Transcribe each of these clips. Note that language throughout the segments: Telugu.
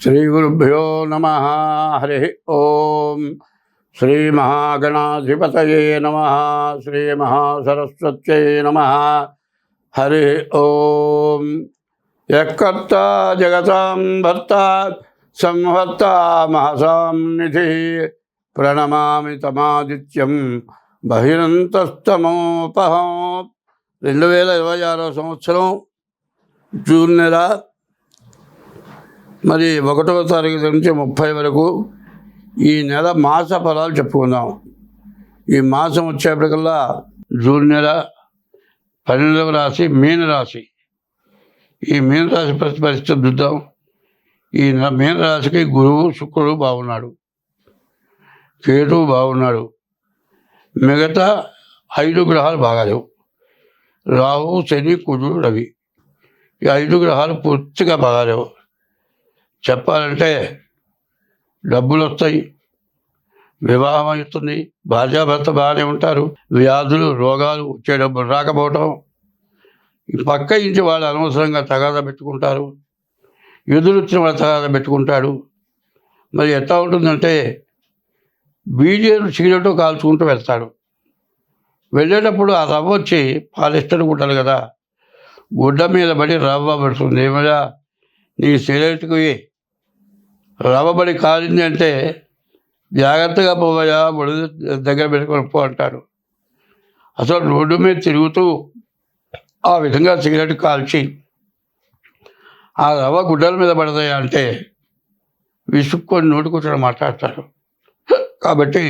శ్రీగురుభ్యో నమః. హరి ఓం. శ్రీమహాగణాధిపతయే నమః. శ్రీమహాసరస్వత్యై నమః. హరి ఓం. యఃకర్త జగతాం భర్త సంహర్త మహసాం నిధి ప్రణమామి తమాదిత్యం బహిరంతస్తమోపహం. 2026 సంవత్సరం జూన్ నెల మరి 1వ తారీఖు నుంచి 30 వరకు ఈ నెల మాస ఫలాలు చెప్పుకుందాం. ఈ మాసం వచ్చేప్పటికల్లా జూన్ నెల 12వ రాశి మీనరాశి. ఈ మీనరాశి పరిస్థితి చూద్దాం. ఈ మీనరాశికి గురువు శుక్రుడు బాగున్నాడు, కేతువు బాగున్నాడు, మిగతా 5 గ్రహాలు బాగాలేవు. రాహు, శని, కుజుడు, రవి. ఈ 5 గ్రహాలు పూర్తిగా బాగాలేవు. చెప్పాలంటే డబ్బులు వస్తాయి, వివాహం అవుతుంది, భార్యాభర్త బాగానే ఉంటారు, వ్యాధులు రోగాలు వచ్చే డబ్బులు రాకపోవటం, పక్క ఇంటి వాళ్ళు అనవసరంగా తగాదా పెట్టుకుంటారు, ఎదురొచ్చిన వాళ్ళు తగాదా పెట్టుకుంటాడు. మరి ఎట్లా ఉంటుందంటే బీజేలు సిగరెట్ కాల్చుకుంటూ వెళ్తాడు. వెళ్ళేటప్పుడు ఆ రవ్వ వచ్చి పాలిస్టర్ గుడ్డలు కదా, గుడ్డ మీద పడి రవ్వ పడుతుంది. ఏమైనా నీ సిగరెట్కి రవ్వబడి కాలింది అంటే జాగ్రత్తగా పోవయా, బుడి దగ్గర పెట్టుకొని పో అంటాడు. అసలు రోడ్డు మీద తిరుగుతూ ఆ విధంగా సిగరెట్ కాల్చి ఆ రవ్వ గుడ్డల మీద పడతాయా అంటే విసుక్కొని నోటికొచ్చిన మాట్లాడతారు. కాబట్టి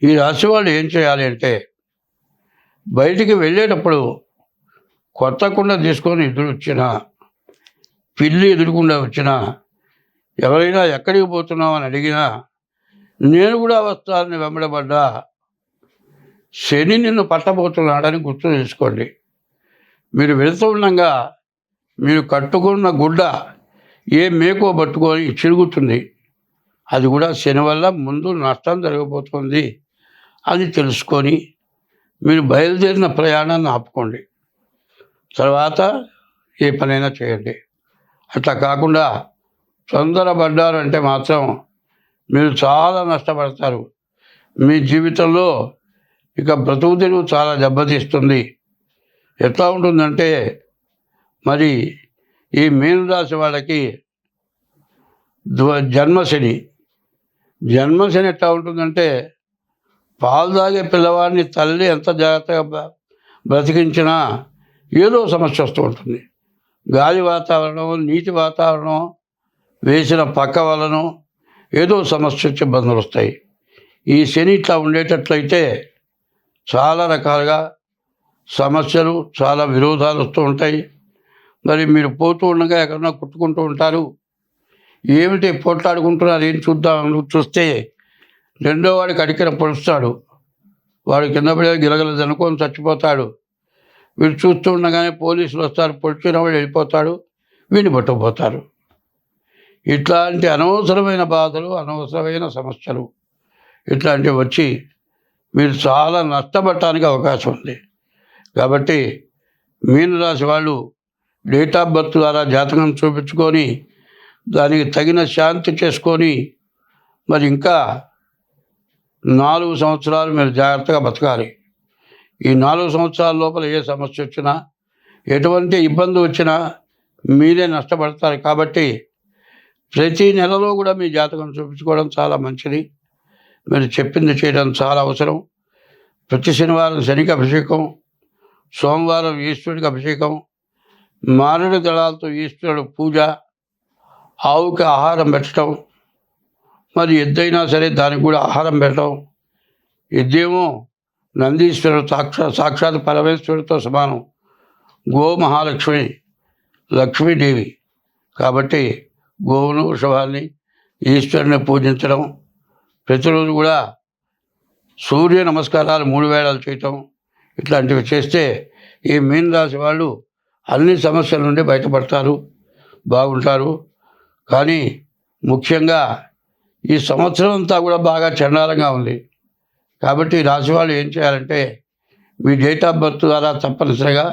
ఈ రాశి వాళ్ళు ఏం చేయాలి అంటే బయటికి వెళ్ళేటప్పుడు కొత్త కుండ తీసుకొని ఎదురు వచ్చినా, పిల్లి ఎదురుకుండా వచ్చినా, ఎవరైనా ఎక్కడికి పోతున్నామని అడిగినా, నేను కూడా వస్తానని వెంబడబడ్డా శని నిన్ను పట్టబోతున్నాడని గుర్తు చేసుకోండి. మీరు వెళుతూ ఉండగా మీరు కట్టుకున్న గుడ్డ ఏ మేకో పట్టుకొని చిరుగుతుంది. అది కూడా శని వల్ల ముందు నష్టం జరగబోతుంది అని తెలుసుకొని మీరు బయలుదేరిన ప్రయాణాన్ని ఆపుకోండి. తర్వాత ఏ పనైనా చేయండి. అట్లా కాకుండా తొందరపడ్డారు అంటే మాత్రం మీరు చాలా నష్టపడతారు. మీ జీవితంలో ఇక బ్రతుకు తెరువు చాలా దెబ్బతీస్తుంది. ఎట్లా ఉంటుందంటే మరి ఈ మీనరాశి వాళ్ళకి జన్మశని ఎట్లా ఉంటుందంటే పాలు తాగే పిల్లవాడిని తల్లి ఎంత జాగ్రత్తగా బ్రతికించినా ఏదో సమస్య వస్తూ ఉంటుంది. గాలి వాతావరణం, నీటి వాతావరణం, వేసిన పక్క వలన ఏదో సమస్య వచ్చి ఇబ్బందులు వస్తాయి. ఈ శని ఇట్లా ఉండేటట్లయితే చాలా రకాలుగా సమస్యలు, చాలా విరోధాలు వస్తూ ఉంటాయి. మరి మీరు పోతూ ఉండగా ఎక్కడన్నా కుట్టుకుంటూ ఉంటారు. ఏమిటి పోట్లాడుకుంటున్నారు, ఏం చూద్దాం చూస్తే రెండో వాడికి అడిగిన పొడుస్తాడు. వాడు కింద పడే గిలగల అనుకొని చచ్చిపోతాడు. వీడు చూస్తూ ఉండగానే పోలీసులు వస్తారు, పొడిచిన వాడు వెళ్ళిపోతాడు, వీడిని పట్టుకుపోతారు. ఇట్లాంటి అనవసరమైన బాధలు, అనవసరమైన సమస్యలు ఇట్లాంటివి వచ్చి మీరు చాలా నష్టపడటానికి అవకాశం ఉంది. కాబట్టి మీనరాశి వాళ్ళు డేట్ ఆఫ్ బర్త్ ద్వారా జాతకం చూపించుకొని దానికి తగిన శాంతి చేసుకొని మరి ఇంకా 4 సంవత్సరాలు మీరు జాగ్రత్తగా బతకాలి. ఈ 4 సంవత్సరాల లోపల ఏ సమస్య వచ్చినా, ఎటువంటి ఇబ్బంది వచ్చినా మీరే నష్టపడతారు. కాబట్టి ప్రతి నెలలో కూడా మీ జాతకం చూపించుకోవడం చాలా మంచిది. మీరు చెప్పింది చేయడం చాలా అవసరం. ప్రతి శనివారం శనికి అభిషేకం, సోమవారం ఈశ్వరుడికి అభిషేకం, మారేడు దళాలతో ఈశ్వరుడు పూజ, ఆవుకి ఆహారం పెట్టడం, మరి ఎద్దైనా సరే దానికి కూడా ఆహారం పెట్టడం. ఎద్దేమో నందీశ్వరుడు సాక్షాత్ పరమేశ్వరుడితో సమానం. గో మహాలక్ష్మి, లక్ష్మీదేవి. కాబట్టి గోవును, వృషభాన్ని, ఈశ్వరుని పూజించడం, ప్రతిరోజు కూడా సూర్య నమస్కారాలు 3 వేళలు చేయటం, ఇట్లాంటివి చేస్తే ఈ మీనరాశి వాళ్ళు అన్ని సమస్యల నుండి బయటపడతారు, బాగుంటారు. కానీ ముఖ్యంగా ఈ సంవత్సరం అంతా కూడా బాగా చండాలంగా ఉంది. కాబట్టి ఈ రాశి వాళ్ళు ఏం చేయాలంటే మీ డేట్ ఆఫ్ బర్త్ ద్వారా తప్పనిసరిగా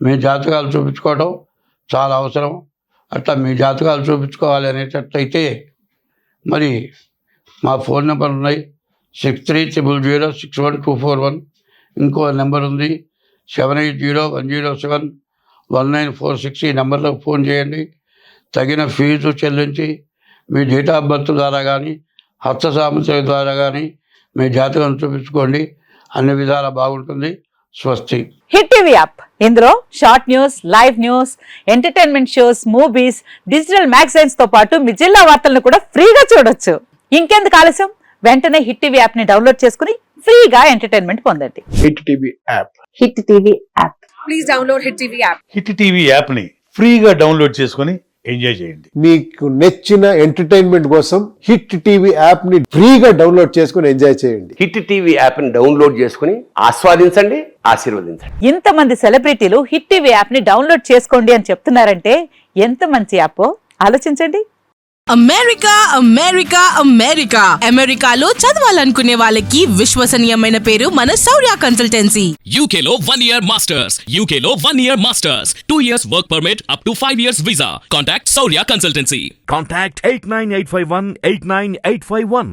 మీ జాతకాలు చూపించుకోవడం చాలా అవసరం. అట్లా మీ జాతకాలు చూపించుకోవాలి అనేటట్లయితే మరి మా ఫోన్ నెంబర్ ఉన్నాయి 6300061241. ఇంకో నెంబర్ ఉంది 7801071946. ఈ నెంబర్లో ఫోన్ చేయండి. తగిన ఫీజు చెల్లించి మీ డేట్ ఆఫ్ బర్త్ ద్వారా కానీ హస్త సామర్థ్యం ద్వారా కానీ మీ జాతకం చూపించుకోండి. అన్ని విధాలా బాగుంటుంది. స్వస్తి. హిట్ టీవీ యాప్, ఇందులో short news, live news, entertainment shows, movies, digital magazines తో పాటు మీ జిల్లా వార్తలను కూడా ఫ్రీగా చూడొచ్చు. ఇంకెందుకు ఆలస్యం, వెంటనే హిట్ టీవీ యాప్ ని డౌన్లోడ్ చేసుకుని ఫ్రీగా ఎంటర్టైన్మెంట్ పొందండి. Hit TV app. Hit TV app. Please download hit TV app. Hit TV app ని ఫ్రీగా డౌన్లోడ్ చేసుకొని ఎంజాయ్ చేయండి. మీకు నచ్చిన ఎంటర్టైన్మెంట్ కోసం హిట్ టీవీ యాప్ ని ఫ్రీగా డౌన్లోడ్ చేసుకుని ఎంజాయ్ చేయండి. హిట్ టీవీ యాప్ ని డౌన్లోడ్ చేసుకుని ఆస్వాదించండి, ఆశీర్వదించండి. ఇంతమంది సెలబ్రిటీలు హిట్ టీవీ యాప్ ని డౌన్లోడ్ చేసుకోండి అని చెప్తున్నారంటే ఎంత మంచి యాప్ ఆలోచించండి. అమెరికా అమెరికా అమెరికా అమెరికాలో చదవాలనుకునే వాళ్ళకి విశ్వసనీయమైన పేరు మన శౌర్య కన్సల్టెన్సీ. UK లో 1 year masters, UK లో 1 year masters, 2 years work permit up to 5 years visa. Contact Saurya Consultancy. Contact 89851 89851.